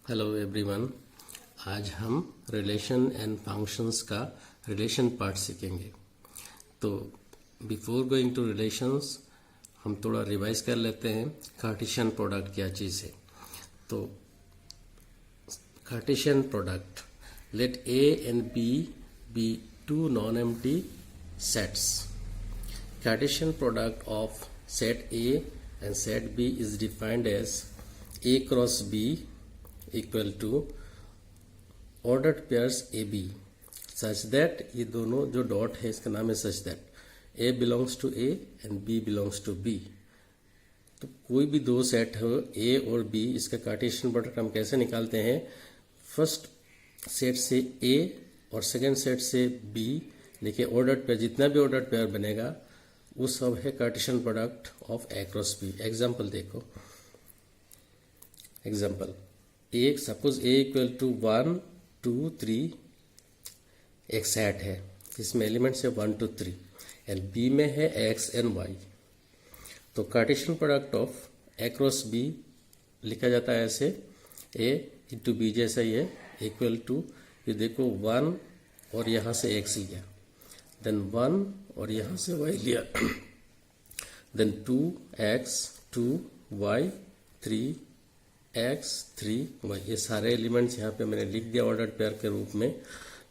Hello everyone. आज हम relation and functions का रिलेशन पार्ट सीखेंगे। तो बिफोर गोइंग टू रिलेशंस हम थोड़ा रिवाइज कर लेते हैं कार्टेशियन प्रोडक्ट क्या चीज़ है। तो Cartesian product, let A and B be two non empty sets. Cartesian product of set A and set B is defined as A cross B equal to ordered pairs AB such that ये दोनों जो dot है इसका नाम है such that A belongs to A and B belongs to B। तो कोई भी दो सेट हो A और B, इसका कार्टेशियन प्रोडक्ट हम कैसे निकालते हैं? फर्स्ट सेट से A और सेकेंड सेट से B लेके ऑर्डर्ड पेयर, जितना भी ऑर्डर्ड पेयर बनेगा वो सब है Cartesian product of A cross B. Example देखो, एग्जाम्पल एक सपोज ए इक्वल टू 1 2 3 एक सेट है जिसमें एलिमेंट्स है 1 2 3 एंड बी में है एक्स एंड वाई। तो Cartesian product of A cross B लिखा जाता है ऐसे, ए इंटू बी जैसा ही है, इक्वल टू ये देखो 1 और यहाँ से एक्स लिया, देन 1 और यहाँ से y लिया, then 2x 2y 3x 3y। ये सारे एलिमेंट्स यहाँ पे मैंने लिख दिया ऑर्डर्ड पेयर के रूप में।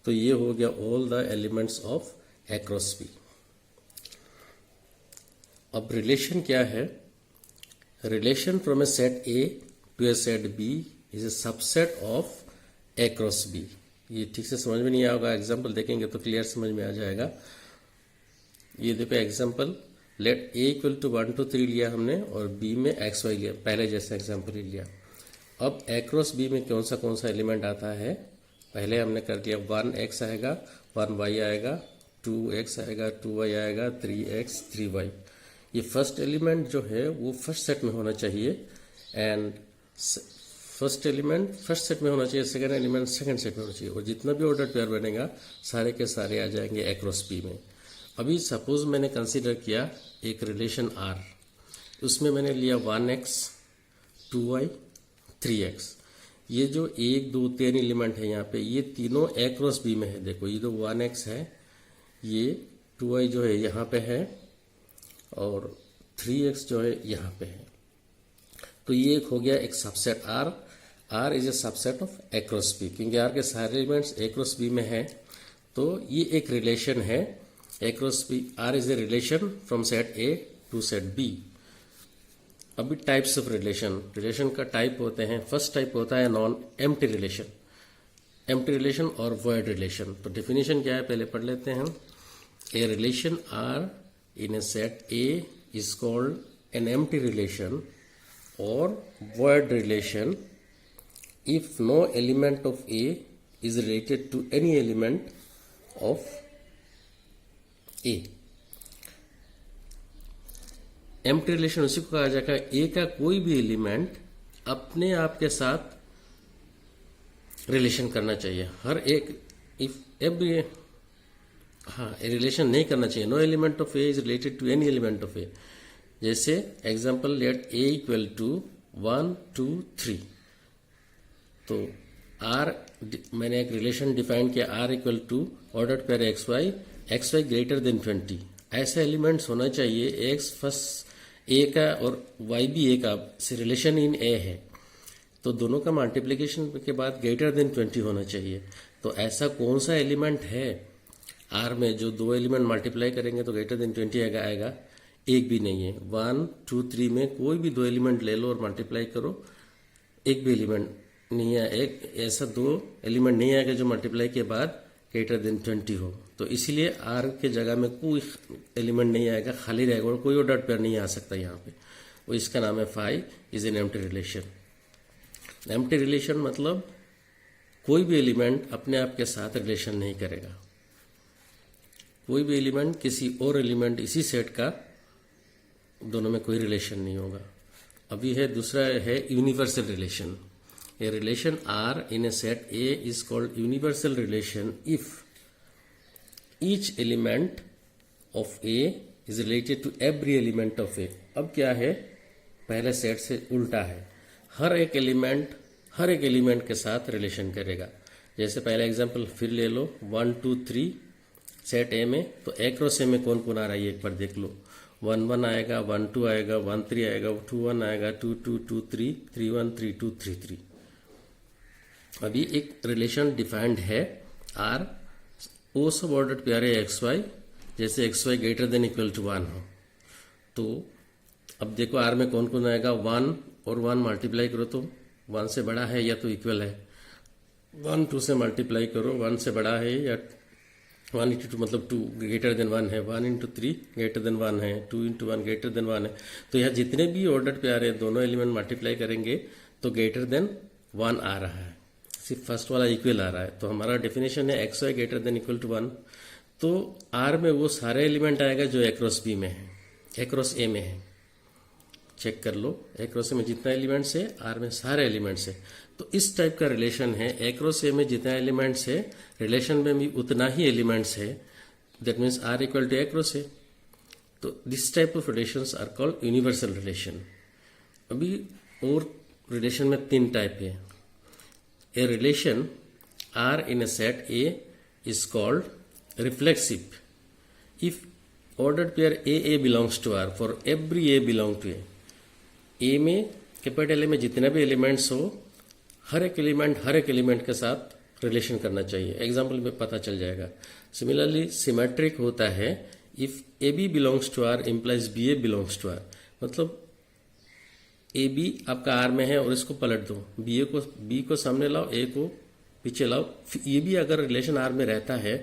तो ये हो गया all the elements of A cross B. अब रिलेशन क्या है? Relation from a set A to a set B is a subset of A cross B. ये ठीक से समझ में नहीं आएगा, एग्जाम्पल देखेंगे तो क्लियर समझ में आ जाएगा। ये देखो example, let A equal to 1 2 3 लिया हमने और बी में एक्स वाई लिया, पहले जैसा एग्जाम्पल ही लिया। अब ए क्रॉस बी में कौन सा एलिमेंट आता है? पहले हमने कर दिया 1x आएगा 1y आएगा 2x आएगा 2y आएगा 3x 3y। ये फर्स्ट एलिमेंट जो है वो फर्स्ट सेट में होना चाहिए and first element first set में होना चाहिए, सेकंड एलिमेंट सेकंड सेट में होना चाहिए, और जितना भी ऑर्डर पेयर बनेगा सारे के सारे आ जाएंगे ए क्रॉस बी में। अभी सपोज मैंने कंसीडर किया एक रिलेशन R, उसमें मैंने लिया 1x 2y 3x। ये जो 1 2 3 एलिमेंट है यहाँ पे, ये तीनों ए क्रॉस बी में है। देखो ये जो 1x है, ये 2y जो है यहाँ पे है और 3x जो है यहाँ पे है। तो ये एक हो गया एक subset R। R is a subset of A cross B, क्योंकि R के सारे एलिमेंट्स ए क्रॉस बी में है। तो ये एक रिलेशन है A cross B. R is a relation from set A to set B. अभी टाइप्स ऑफ रिलेशन का टाइप होते हैं। फर्स्ट टाइप होता है नॉन एम्प्टी रिलेशन और वॉइड रिलेशन। तो डेफिनेशन क्या है पहले पढ़ लेते हैं। A relation R in a set A is called an empty relation or void relation if no element of A is related to any element of A। Empty relation उसी को कहा जाएगा A का कोई भी एलिमेंट अपने आप के साथ रिलेशन करना चाहिए। हर एक इफ एवरी रिलेशन नहीं करना चाहिए। No element of A is related to any element of A। जैसे example let A equal to 1 2 3। तो R मैंने एक रिलेशन डिफाइन किया, R equal to ordered pair x y greater than 20। ऐसे elements होना चाहिए एक्स फर्स्ट ए का और वाई भी ए का से रिलेशन इन ए है, तो दोनों का मल्टीप्लिकेशन के बाद ग्रेटर देन 20 होना चाहिए। तो ऐसा कौन सा एलिमेंट है R में जो दो एलिमेंट मल्टीप्लाई करेंगे तो ग्रेटर देन 20 आएगा? एक भी नहीं है। 1 2 3 में कोई भी दो एलिमेंट ले लो और मल्टीप्लाई करो, एक भी एलिमेंट नहीं है। एक ऐसा दो एलिमेंट नहीं आएगा जो मल्टीप्लाई के बाद ग्रेटर देन 20 हो। तो इसीलिए R के जगह में कोई एलिमेंट नहीं आएगा, खाली रहेगा और कोई ऑर्डर्ड पेयर नहीं आ सकता यहाँ पे। वो इसका नाम है phi is an empty relation. Empty relation मतलब कोई भी एलिमेंट अपने आप के साथ रिलेशन नहीं करेगा। कोई भी एलिमेंट किसी और एलिमेंट इसी सेट का दोनों में कोई रिलेशन नहीं होगा। अभी है दूसरा है universal relation. A relation R in a set A is called universal relation if each element of A is related to every element of A। अब क्या है, पहले सेट से उल्टा है। हर एक एलिमेंट हर एक एलिमेंट के साथ रिलेशन करेगा। जैसे पहला एग्जांपल फिर ले लो, 1 2 3 सेट ए में, तो ए क्रॉस ए में कौन कौन आ रहा है एक बार देख लो। 1 1 आएगा, 1 2 आएगा, 1 3 आएगा, 2 1 आएगा, 2 2 2 3 3 1 3 2 3 3। अभी एक रिलेशन डिफाइंड है आर, ओ सब ऑर्डर प्यारे एक्स वाई, जैसे x y greater than equal to 1 हो। तो अब देखो आर में कौन कौन आएगा, 1 और 1 मल्टीप्लाई करो तो 1 से बड़ा है या तो इक्वल है, 1 2 से मल्टीप्लाई करो 1 से बड़ा है या 1 इंटू 2 मतलब 2 ग्रेटर देन 1 है, 1 इंटू 3 ग्रेटर देन 1 है, 2 इंटू 1 ग्रेटर देन 1 है। तो यहाँ जितने भी ऑर्डर पे आ रहे हैं दोनों एलिमेंट मल्टीप्लाई करेंगे तो ग्रेटर देन 1 आ रहा है, सिर्फ फर्स्ट वाला इक्वल आ रहा है। तो हमारा डेफिनेशन है x y greater than equal to 1। तो आर में वो सारे एलिमेंट आएगा जो एक्रॉस बी में है, एक्रॉस ए में है। चेक कर लो, एक्रॉस ए में जितना एलिमेंट्स है आर में सारे एलिमेंट्स है। तो इस टाइप का रिलेशन है, एक्रॉस ए में जितना एलिमेंट्स है रिलेशन में भी उतना ही एलिमेंट्स है, that means R equal to A cross A. तो this type of relations are called universal relation. अभी और रिलेशन में 3 टाइप है। A relation R in a set A is called reflexive if ordered pair A belongs to R for every A belong to A। A में capital A में जितने भी elements हो हर एक एलिमेंट के साथ रिलेशन करना चाहिए। एग्जाम्पल में पता चल जाएगा। सिमिलरली सिमेट्रिक होता है if a B belongs to R implies b a belongs to R, मतलब ए बी आपका आर में है और इसको पलट दो, बी को सामने लाओ, ए को पीछे लाओ, ये भी अगर रिलेशन आर में रहता है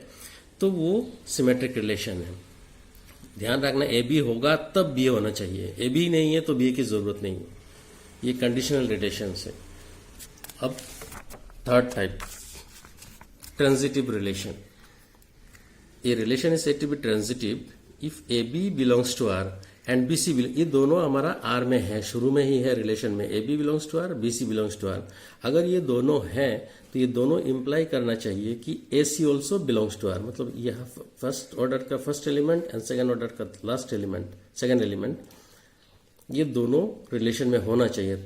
तो वो सिमेट्रिक रिलेशन है। ध्यान रखना ए बी होगा तब बी होना चाहिए, ए बी नहीं है तो बी की जरूरत नहीं है, ये कंडीशनल रिलेशन है। अब third type, transitive relation. A relation is said to be transitive if a B belongs to R and b c, ये दोनों हमारा आर में है, शुरू में ही है रिलेशन में, a B belongs to R, b c belongs to R. अगर ये दोनों हैं तो ये दोनों इंप्लाई करना चाहिए कि A C also belongs to R, मतलब यह फर्स्ट ऑर्डर का first element and second order का लास्ट एलिमेंट सेकेंड एलिमेंट, ये दोनों रिलेशन में होना चाहिए।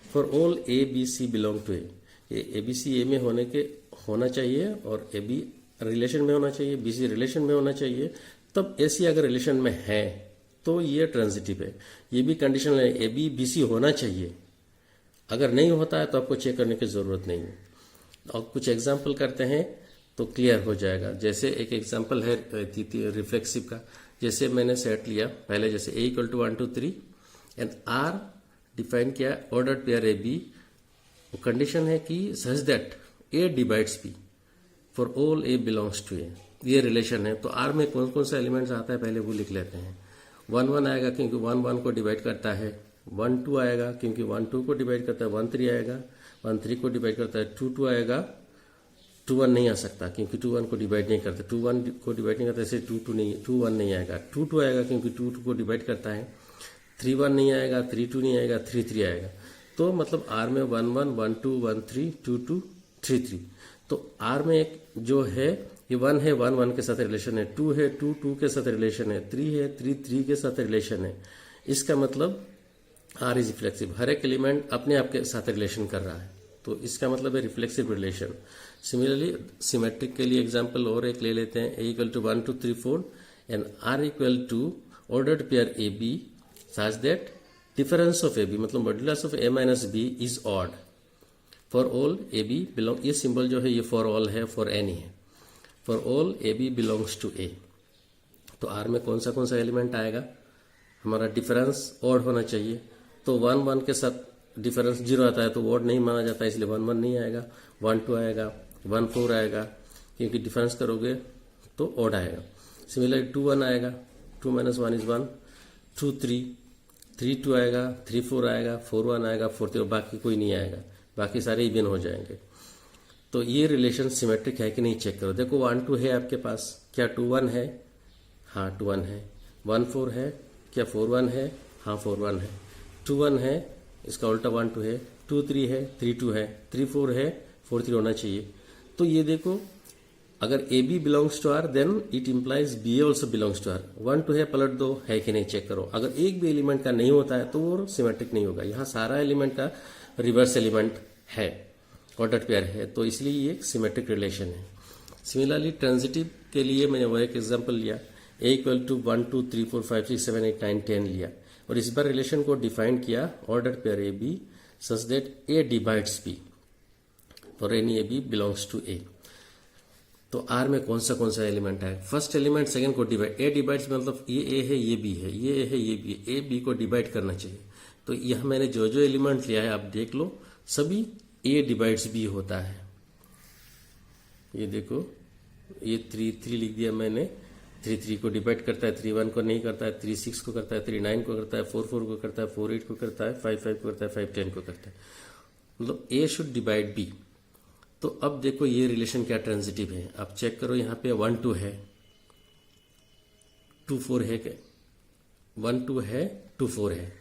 For all A B C belong to A B C A में होना चाहिए और ए बी रिलेशन में होना चाहिए, बी सी रिलेशन में होना चाहिए, तब ए सी अगर रिलेशन में है तो ये ट्रांजिटिव है। ये भी कंडीशन है, ए बी बी सी होना चाहिए, अगर नहीं होता है तो आपको चेक करने की जरूरत नहीं है। और कुछ एग्जाम्पल करते हैं तो क्लियर हो जाएगा। जैसे एक एग्जाम्पल है रिफ्लेक्सिव का, जैसे मैंने सेट लिया पहले, जैसे A equal to 1 2 3 and R define किया ordered pair A B, condition है कि such that A divides B for all A belongs to A, ये रिलेशन है। तो आर में कौन कौन सा एलिमेंट्स आता है पहले वो लिख लेते हैं। 1 1 आएगा क्योंकि 1 1 को डिवाइड करता है, 1 2 आएगा क्योंकि 1 2 को डिवाइड करता है, 1 3 आएगा 1 3 को डिवाइड करता है, 2 2 आएगा, 2 1 नहीं आ सकता क्योंकि 2 1 को डिवाइड नहीं करता, 2 1 को डिवाइड नहीं करता, इसे 2 1 नहीं आएगा, 2 2 आएगा क्योंकि 2 2 को डिवाइड करता है, 3 1 नहीं आएगा, 3 2 नहीं आएगा, 3 3 आएगा। तो मतलब आर में 1 1 1 2 1 3 2 2 3 3। तो आर में एक जो है ये 1 है, 1 1 के साथ रिलेशन है, 2 है, 2 2 के साथ रिलेशन है, 3 है, 3 3 के साथ रिलेशन है। इसका मतलब आर इज रिफ्लेक्सिव, हर एक एलिमेंट अपने आप के साथ रिलेशन कर रहा है, तो इसका मतलब है रिफ्लेक्सिव रिलेशन। सिमिलरली सिमेट्रिक के लिए एग्जांपल और एक ले लेते हैं, A equal to 1 2 3 4 and R equal to ordered pair A B such that difference of A B मतलब modulus of A minus B is odd for all A B belong, ये symbol जो है ये फॉर ऑल है, for any है, for all A B belongs to A. तो R में कौन सा एलिमेंट आएगा, हमारा डिफरेंस ऑड होना चाहिए। तो 1 1 के साथ डिफरेंस 0 आता है तो ऑड नहीं माना जाता, इसलिए 1 1 नहीं आएगा, 1 2 आएगा, 1 4 आएगा, क्योंकि डिफरेंस करोगे तो ऑड आएगा। सिमिलरली 2 1 आएगा, 2 - 1 इज 1, 2 3 3 2 आएगा, 3 4 आएगा, 4 1 आएगा, 4 3, बाकी कोई नहीं आएगा, बाकी सारे इवन हो जाएंगे। तो ये रिलेशन सिमेट्रिक है कि नहीं चेक करो। देखो 1 2 है आपके पास, क्या 2 1 है? हाँ 2 1 है। 1 4 है, क्या 4 1 है? हाँ 4 1 है। 2 1 है, इसका उल्टा 1 2 है। 2 3 है, 3 2 है। 3 4 है, 4 3 होना चाहिए। तो ये देखो, अगर a B belongs to R then it implies b also belongs to R. 1 2 है, पलट दो, है कि नहीं चेक करो। अगर एक भी एलिमेंट का नहीं होता है तो वो सिमेट्रिक नहीं होगा। यहाँ सारा एलिमेंट का रिवर्स एलिमेंट है। ऑर्डर पेयर है, तो इसलिए ये एक सिमेट्रिक रिलेशन है। सिमिलरली ट्रांजिटिव के लिए मैंने वो एक एग्जांपल लिया, a इक्वल टू 1 2 3 4 5 6 7 8 9 10 लिया, और इस बार रिलेशन को डिफाइन किया order pair A B such that A divides B for any A B belongs to A. तो आर में कौन सा एलिमेंट है, फर्स्ट एलिमेंट सेकंड को डिवाइड, ए डिवाइड्स मतलब ये ए है ये बी है, ये ए है ये बी है, ए बी को डिवाइड करना चाहिए। तो यह मैंने जो जो एलिमेंट लिया है आप देख लो, सभी ए डिवाइड्स बी होता है। ये देखो, ये 3 लिख दिया मैंने, 3 को डिवाइड करता है, 3 1 को नहीं करता है, 3 6 को करता है, 3 9 को करता है, 4 4 को करता है, 4 8 को करता है, 5 5 को करता है, 5 10 को करता है। मतलब ए शुड डिवाइड बी। तो अब देखो ये रिलेशन क्या ट्रांजिटिव है, आप चेक करो, यहाँ पे 1 2 है, 2 4 है क्या, 1 2 है, 2 4 है।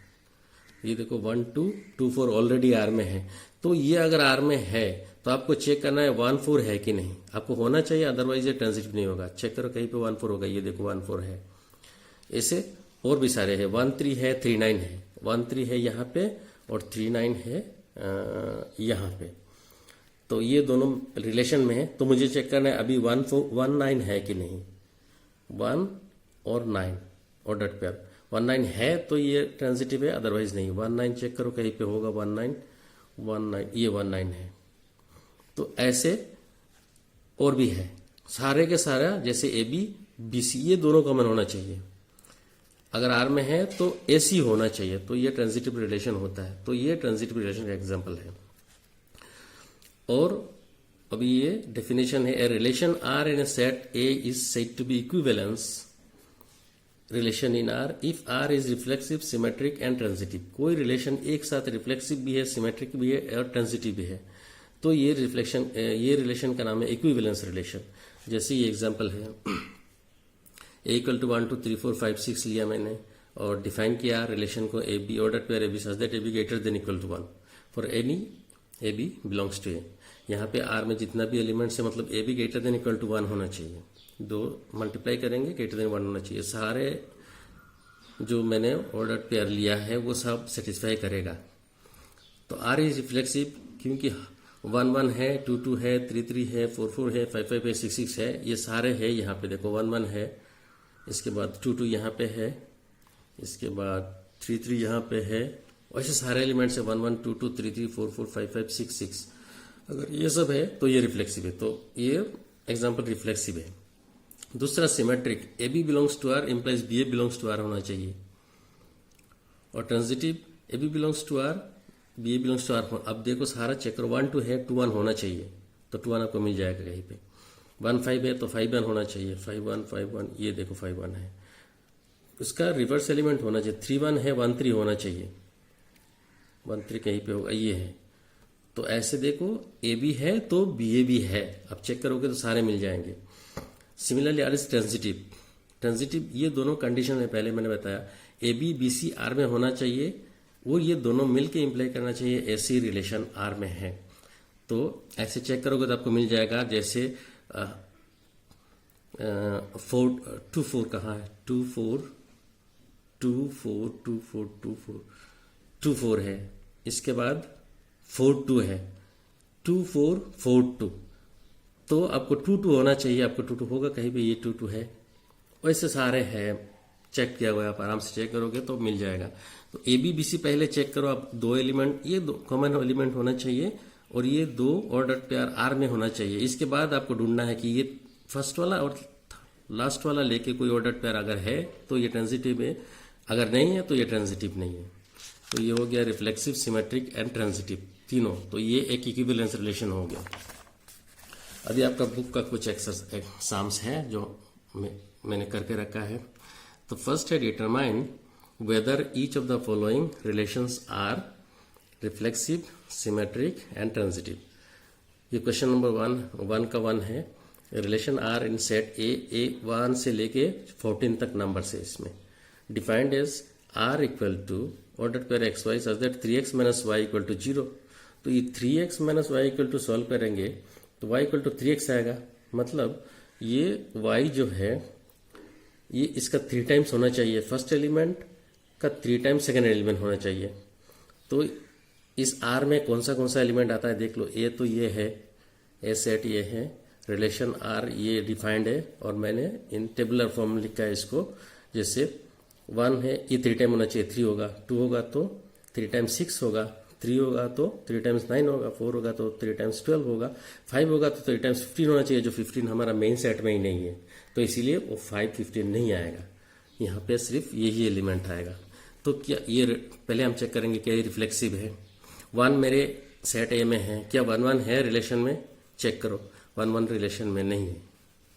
ये देखो 1 2 2 4 ऑलरेडी आर में है। तो ये अगर आर में है तो आपको चेक करना है 1 4 है कि नहीं, आपको होना चाहिए, अदरवाइज ये ट्रांजिटिव नहीं होगा। चेक करो कहीं पे 1 4 होगा, ये देखो 1 4 है। ऐसे और भी सारे हैं, 1 3 है, 3 9 है, 1 3 है यहाँ पे और 3 9 है यहाँ पे। तो ये दोनों रिलेशन में है, तो मुझे चेक करना है अभी 1 9 है कि नहीं, 1 और 9 ऑर्डर पेयर 1 9 है तो ये ट्रांजिटिव है, अदरवाइज नहीं। 1 9 चेक करो कहीं पे होगा, 1 9 ये 1 9 है। तो ऐसे और भी है, सारे के सारा जैसे ए बी बी सी ये दोनों कॉमन होना चाहिए। अगर आर में है तो ए सी होना चाहिए, तो ये ट्रांजिटिव रिलेशन होता है। तो ये ट्रांजिटिव रिलेशन का एग्जाम्पल है। और अभी ये डेफिनेशन है, a relation R in a set A is said to be equivalence relation in R if R is reflexive symmetric and transitive. कोई रिलेशन एक साथ रिफ्लेक्सिव भी है, सिमेट्रिक भी है और ट्रांजिटिव भी है, तो ये रिलेशन का नाम है इक्विवेलेंस रिलेशन। जैसे ये एग्जांपल है, ए इक्वल टू 1 2 3 4 5 6 लिया मैंने और डिफाइन किया रिलेशन को A B order pair A B such that A B greater than equal to 1 for any A B belongs to A. यहाँ पे आर में जितना भी एलिमेंट्स है मतलब ए B greater than equal to 1 होना चाहिए, 2 मल्टीप्लाई करेंगे ग्रेटर देन 1 होना चाहिए। सारे जो मैंने ऑर्डर पेयर लिया है वो सब सेटिस्फाई करेगा। तो आर इज रिफ्लेक्सिव क्योंकि 1 1 है, 2 2 है, 3 3 है, 4 4 है, 5 5 है, 6 6 है, ये सारे है। यहाँ पे देखो 1 1 है, इसके बाद 2 2 यहाँ पे है, इसके बाद 3 3 यहाँ पे है, वैसे सारे एलिमेंट्स है 1 1 2 2 3 3 4 4 5 5 6 6। अगर ये सब है तो ये रिफ्लेक्सिव है, तो ये एग्जाम्पल रिफ्लेक्सिव है। दूसरा symmetric, a B belongs to R implies b a belongs to R होना चाहिए। और transitive, a B belongs to R b a belongs to R. अब देखो सारा चेक करो, 1 2 है, 2 1 होना चाहिए, तो 2 1 आपको मिल जाएगा कहीं पे। 1 5 है तो 5 1 होना चाहिए, 5 1 5 1, ये देखो 5 1 है। इसका रिवर्स एलिमेंट होना चाहिए, 3 1 है, 1 3 होना चाहिए, 1 3 कहीं पे होगा, ये है। तो ऐसे देखो ए बी है तो बी ए भी है, अब चेक करोगे तो सारे मिल जाएंगे। Similarly R is transitive, transitive ये दोनों कंडीशन है, पहले मैंने बताया a b b c R में होना चाहिए और ये दोनों मिलके इंप्लाई करना चाहिए ऐसी रिलेशन आर में है। तो ऐसे चेक करोगे तो आपको मिल जाएगा, जैसे 2 4 कहाँ है, 2 4 2 4 2 4 2 4 2 4 है, इसके बाद 4 2 है, 2 4 4 2, तो आपको 2 2 होना चाहिए, आपको 2 2 होगा कहीं पे, ये 2 2 है। वैसे सारे हैं, चेक किया हुआ है, आप आराम से चेक करोगे तो मिल जाएगा। तो ए बी बी सी पहले चेक करो आप, 2 एलिमेंट, ये 2 कॉमन एलिमेंट होना चाहिए और ये 2 ऑर्डर पेयर आर में होना चाहिए। इसके बाद आपको ढूंढना है कि ये फर्स्ट वाला और लास्ट वाला लेके कोई ऑर्डर पेयर अगर है तो ये ट्रांजिटिव है, अगर नहीं है तो ये ट्रांजिटिव नहीं है। तो ये हो गया रिफ्लेक्सिव, सिमेट्रिक एंड ट्रांजिटिव तीनों। तो ये एक इक्विवेलेंस रिलेशन हो गया। अभी आपका बुक का कुछ एग्जाम्स है जो मैंने करके रखा है। तो फर्स्ट है determine whether each of the following relations are reflexive, symmetric and transitive. ये क्वेश्चन नंबर 1 का 1 है, relation R in set A 1 से लेके 14 तक नंबर से इसमें defined as R equal to order pair x y such that 3x minus y equal to 0। तो ये 3x minus y equal to solve करेंगे तो y इक्वल टू 3x आएगा। मतलब ये y जो है ये इसका 3 टाइम्स होना चाहिए, फर्स्ट एलिमेंट का 3 टाइम्स सेकेंड एलिमेंट होना चाहिए। तो इस आर में कौन सा एलिमेंट आता है देख लो। ए तो ये है, ए सेट ये है, रिलेशन आर ये डिफाइंड है, और मैंने इन टेबुलर फॉर्म में लिखा है इसको। जैसे 1 है, ये 3 टाइम होना चाहिए, 3 होगा, 2 होगा तो 3 टाइम्स 6 होगा, 3 होगा तो 3 टाइम्स 9 होगा, 4 होगा तो 3 टाइम्स 12 होगा, 5 होगा तो 3 टाइम्स 15 होना चाहिए, जो 15 हमारा मेन सेट में ही नहीं है, तो इसीलिए वो 5 15 नहीं आएगा। यहाँ पे सिर्फ यही एलिमेंट आएगा। तो क्या ये पहले हम चेक करेंगे क्या ये रिफ्लेक्सिव है। 1 मेरे सेट ए में है, क्या 1 1 है रिलेशन में, चेक करो, 1 1 रिलेशन में नहीं है,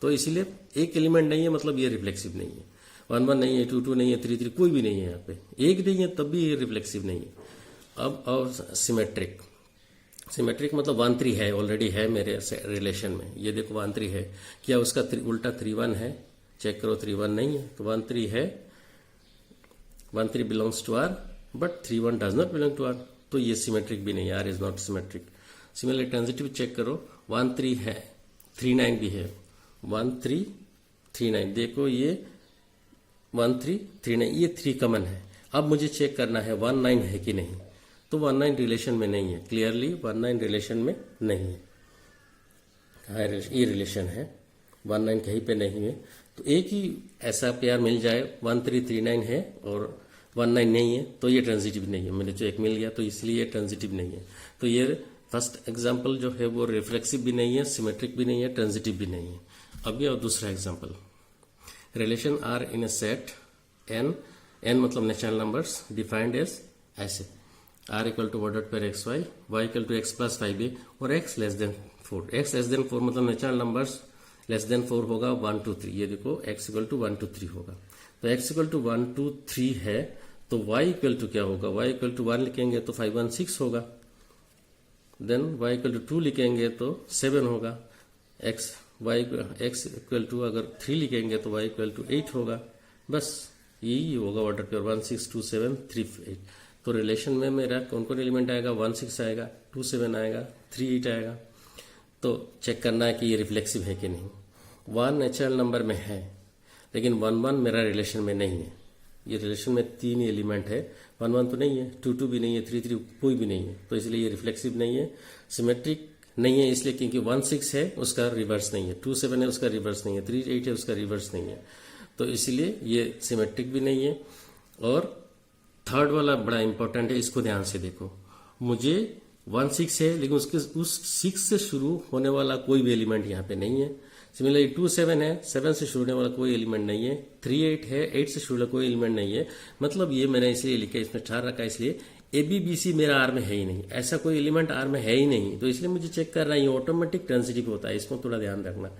तो इसीलिए एक एलिमेंट नहीं है, मतलब ये रिफ्लेक्सिव नहीं है। 1 1 नहीं है, 2 2 नहीं है, 3 3 कोई भी नहीं है, यहाँ पे एक नहीं है तब भी ये रिफ्लेक्सिव नहीं है। अब और सिमेट्रिक, सिमेट्रिक मतलब 1 3 है, ऑलरेडी है मेरे रिलेशन में, ये देखो 1 3 है, क्या उसका उल्टा 3 1 है, चेक करो 3 1 नहीं है, तो 1 3 है, 1 3 belongs to R but 3 1 does not belong to R, तो ये सिमेट्रिक भी नहीं है, R is not symmetric. Similarly transitive check करो, 1 3 है, 3 9 भी है, 1 3 3 9, देखो ये 1 3 3 9, ये 3 कॉमन है। अब मुझे चेक करना है 1 9 है कि नहीं, तो 1 9 रिलेशन में नहीं है, क्लियरली 1 9 रिलेशन में नहीं है, ये रिलेशन है, 1 9 कहीं पे नहीं है। तो एक ही ऐसा पेयर मिल जाए 1 3 3 9 है और 1 9 नहीं है, तो ये ट्रांजिटिव नहीं है, मुझे जो एक मिल गया तो इसलिए ये ट्रांजिटिव नहीं है। तो ये फर्स्ट एग्जाम्पल जो है वो रिफ्लेक्सिव भी नहीं है, सिमेट्रिक भी नहीं है, ट्रांजिटिव भी नहीं है। अब ये और दूसरा example, relation R in a set N, N मतलब नेचुरल नंबर्स डिफाइंड एज ऐसे, R equal to ordered pair x y, y equal to x plus 5a और x less than 4, x less than 4 मतलब natural numbers less than 4 होगा 1 2 3, ये देखो x equal to 1 2 3 होगा, तो x equal to 1 2 3 है, तो y इक्वल टू क्या होगा, y इक्वल टू 1 लिखेंगे तो 5 1 6 होगा, देन y इक्वल टू 2 लिखेंगे तो 7 होगा, x इक्वल टू अगर 3 लिखेंगे तो y इक्वल टू 8 होगा, बस यही होगा ऑर्डर पे, 1 6 2 7 3 8। तो रिलेशन में मेरा कौन कौन एलिमेंट आएगा, 1 6 आएगा, 2 7 आएगा, 3 8 आएगा। तो चेक करना है कि ये रिफ्लेक्सिव है कि नहीं। 1 नेचुरल नंबर में है, लेकिन 1 1 मेरा रिलेशन में नहीं है, ये रिलेशन में 3 एलिमेंट है, 1 1 तो नहीं है, 2 2 भी नहीं है, 3 3 कोई भी नहीं है, तो इसलिए ये रिफ्लेक्सिव नहीं है। सिमेट्रिक नहीं है इसलिए क्योंकि 1 6 है उसका रिवर्स नहीं है, 2 7 है उसका रिवर्स नहीं है, 3 8 है उसका रिवर्स नहीं है, तो इसलिए ये सिमेट्रिक भी नहीं है। और थर्ड वाला बड़ा इंपॉर्टेंट है, इसको ध्यान से देखो, मुझे 1 6 है लेकिन उसके उस 6 से शुरू होने वाला कोई भी एलिमेंट यहाँ पे नहीं है। सिमिलरली 2 7 है, 7 से शुरू होने वाला कोई एलिमेंट नहीं है, 3 8 है, 8 से शुरू वाला कोई एलिमेंट नहीं है, मतलब ये मैंने इसलिए लिखा, इसमें 4 रखा इसलिए ए बी बी सी मेरा आर में है ही नहीं, ऐसा कोई एलिमेंट आर में है ही नहीं, तो इसलिए मुझे चेक करना है, ये ऑटोमेटिक ट्रांजिटिव होता है, इसको थोड़ा ध्यान रखना।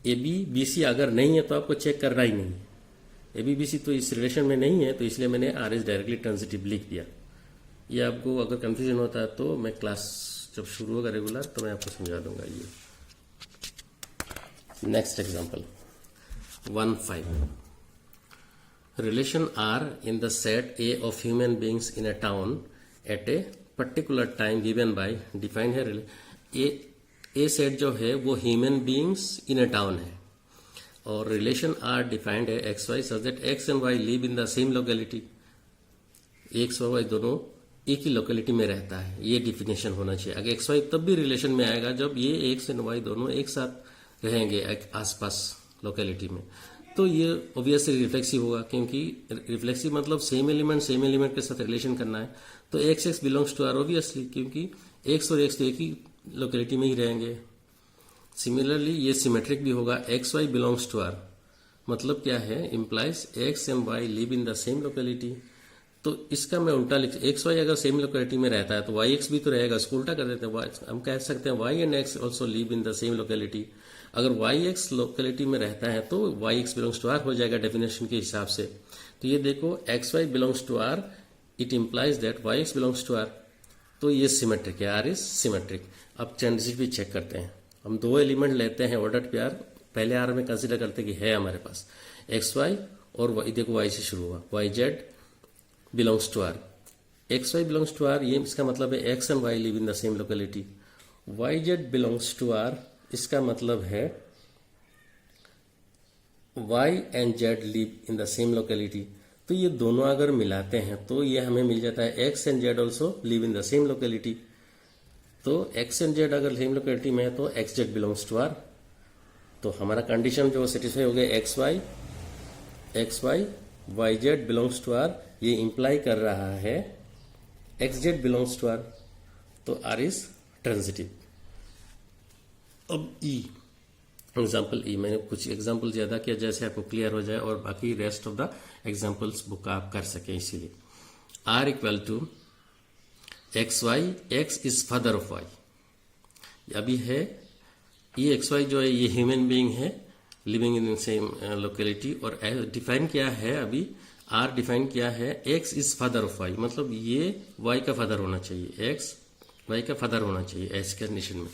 ए बी बी सी अगर नहीं है तो आपको चेक करना ही नहीं, ए बी बी सी तो इस रिलेशन में नहीं है, तो इसलिए मैंने आर इज डायरेक्टली ट्रांजिटिव लिख दिया। ये आपको अगर कंफ्यूजन होता है तो मैं क्लास जब शुरू होगा रेगुलर तो मैं आपको समझा दूंगा। ये next example 1 5, relation R in the set A of human beings in a town at a particular time given by defined है। ए सेट जो है वो human beings in a town है और रिलेशन आर डिफाइंड है x y such that x and y live in the same locality, x और y दोनों एक ही लोकेलिटी में रहता है, ये डिफिनेशन होना चाहिए। अगर एक्स वाई तब भी रिलेशन में आएगा जब ये एक्स एंड वाई दोनों एक साथ रहेंगे आसपास लोकेलिटी में, तो ये ऑब्वियसली रिफ्लेक्सिव होगा, क्योंकि रिफ्लेक्सिव मतलब सेम एलिमेंट के साथ रिलेशन करना है, तो x x belongs to R obviously, क्योंकि एक्स और एक्स तो एक ही लोकेलिटी में ही रहेंगे। सिमिलरली ये सिमेट्रिक भी होगा, x y belongs to R, मतलब क्या है, implies x and y live in the same locality. तो इसका मैं उल्टा लिख, एक्स वाई अगर सेम लोकेलिटी में रहता है तो वाई एक्स भी तो रहेगा, इसको उल्टा कर देते हैं, हम कह सकते हैं y and x also live in the same locality. अगर वाई एक्स लोकेलिटी में रहता है तो y x belongs to R हो जाएगा डेफिनेशन के हिसाब से। तो ये देखो x y belongs to R, it implies that y x belongs to R, तो ये सिमेट्रिक है, आर इज सिमेट्रिक। अब ट्रांजिटिव भी चेक करते हैं, हम 2 एलिमेंट लेते हैं ऑर्डर पे, आर पहले आर में कंसिडर करते हैं कि है हमारे पास एक्स वाई और वाई, देखो वाई से शुरू हुआ, y z belongs to R, x y belongs to R, ये इसका मतलब है x and y live in the same locality. Y z belongs to R, इसका मतलब है y and z live in the same locality. तो ये दोनों अगर मिलाते हैं तो ये हमें मिल जाता है x and z also live in the same locality. तो एक्स एंड जेड अगर सेम लोकेलिटी में है तो x z belongs to R. तो हमारा कंडीशन जो सेटिस्फाई हो गया x y y z belongs to R, ये इंप्लाई कर रहा है x z belongs to R, तो आर इज ट्रांजिटिव। अब ई एग्जाम्पल ई, मैंने कुछ एग्जाम्पल ज्यादा किया जैसे आपको क्लियर हो जाए और बाकी rest of the examples book आप कर सके। इसीलिए R equal to x y, x is father of y. अभी है ये एक्स वाई जो है ये ह्यूमन बीइंग है लिविंग इन सेम लोकेलिटी, और डिफाइन किया है अभी आर डिफाइन किया है x is father of y, मतलब ये वाई का फादर होना चाहिए, एक्स वाई का फादर होना चाहिए ऐसी कंडीशन में।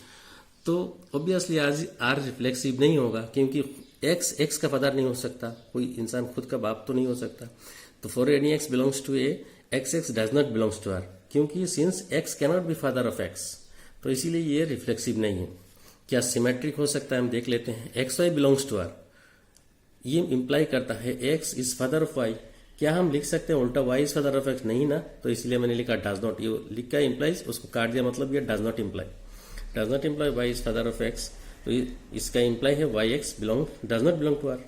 तो ऑब्वियसली आज आर रिफ्लेक्सिव नहीं होगा क्योंकि एक्स एक्स का फादर नहीं हो सकता, कोई इंसान खुद का बाप तो नहीं हो सकता। तो for any x belongs to A, x x does not belongs to R, क्योंकि since x cannot be father of x, तो इसीलिए ये रिफ्लेक्सिव नहीं है। क्या सिमेट्रिक हो सकता है हम देख लेते हैं। X y belongs to R, ये इंप्लाई करता है x is father of y. क्या हम लिख सकते हैं उल्टा y is father of x? नहीं ना, तो इसलिए मैंने लिखा डज नॉट। ये लिख का इंप्लाइज, उसको काट दिया, मतलब ये does not imply, does not imply y is father of x. तो इसका इंप्लाई है y x does not belong to R,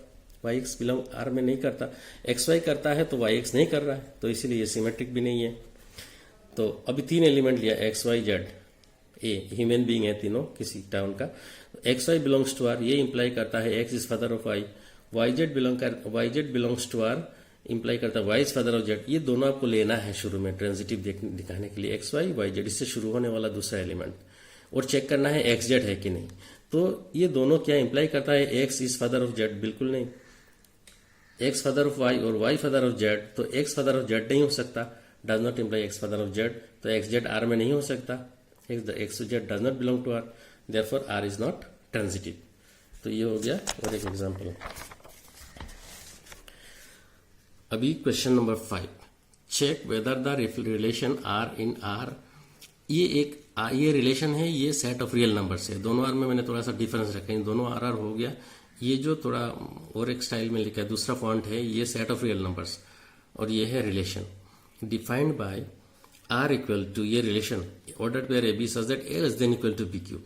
y x belong R में नहीं करता, एक्स वाई करता है तो वाई एक्स नहीं कर रहा है, तो इसीलिए ये सिमेट्रिक भी नहीं है। तो अभी तीन एलिमेंट लिया x y z, a human being है तीनों किसी टाउन का। X y belongs to R, ये इंप्लाई करता है x is father of y. Y z belongs to R imply करता है y is father of z. ये दोनों आपको लेना है शुरू में ट्रांजिटिव दिखाने के लिए, एक्स वाई वाई जेड, इससे शुरू होने वाला दूसरा एलिमेंट, और चेक करना है एक्स जेड है कि नहीं। तो ये दोनों क्या इंप्लाई करता है x is father of z? बिल्कुल नहीं। एक्स फादर ऑफ वाई और वाई फादर ऑफ जेड, तो एक्स फादर ऑफ जेड नहीं हो सकता, does not imply x father of z, तो एक्स जेड आर में नहीं हो सकता, x z does not belong to R, therefore R is not transitive. तो ये हो गया और एक एग्जांपल। अभी question number 5, check whether the relation R in are, ये रिलेशन है, ये सेट ऑफ रियल नंबर्स है। दोनों आर में मैंने थोड़ा सा डिफरेंस रखा है, दोनों आर हो गया। ये जो थोड़ा और एक स्टाइल में लिखा है दूसरा फॉन्ट है, ये सेट ऑफ रियल नंबर्स, और ये है relation defined by R equal to, ये relation order pair A B such that A less than equal to B cube.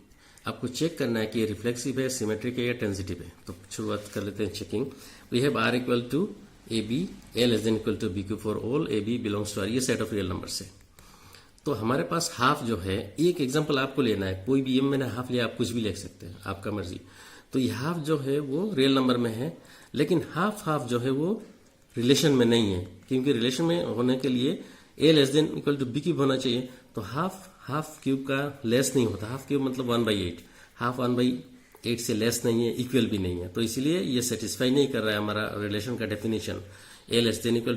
आपको चेक करना है कि ये रिफ्लेक्सिव है, सिमेट्रिक है या ट्रांजिटिव है। तो शुरुआत कर लेते हैं checking. We have R equal to A b, a less than equal to B q for all A B belongs to R, ये सेट ऑफ रियल नंबर्स है। तो हमारे पास हाफ जो है, एक एग्जांपल आपको लेना है, कोई भी, ये मैंने हाफ लिया, आप कुछ भी लिख सकते हैं, आपका मर्जी। तो ये हाफ जो है वो रियल नंबर में है, लेकिन हाफ जो है वो रिलेशन में नहीं है, क्योंकि रिलेशन में होने के लिए A less than equal to B cube होना चाहिए। तो हाफ क्यूब का लेस नहीं होता, हाफ क्यूब मतलब 1/8, हाफ 1/8 से लेस नहीं है, इक्वल भी नहीं है, तो इसलिए ये सेटिस्फाई नहीं कर रहा है हमारा रिलेशन का डेफिनेशन। ए लेस देन इक्वल